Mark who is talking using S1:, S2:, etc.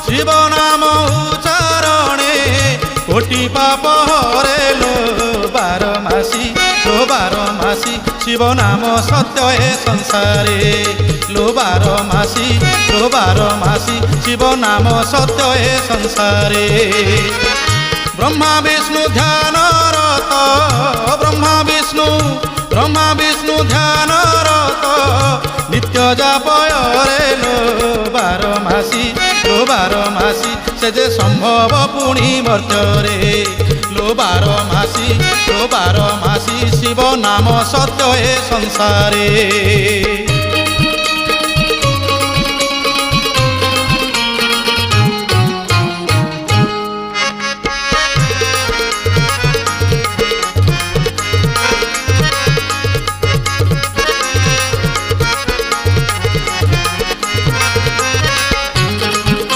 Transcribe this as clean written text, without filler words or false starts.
S1: शिव नाम उच्चारणे कोटि पाप हरे लो बारमासी शिव नाम सत्य हे संसारे लो बारमासी शिव नाम सत्य हे संसारे ब्रह्मा विष्णु ध्यान रत ब्रह्मा विष्णु ध्यान रत नित्य जापय रे लो बारमासी से जे संभव पुणी मर्त्यरे लो बारमासी शिव नाम सत्य हे संसारे।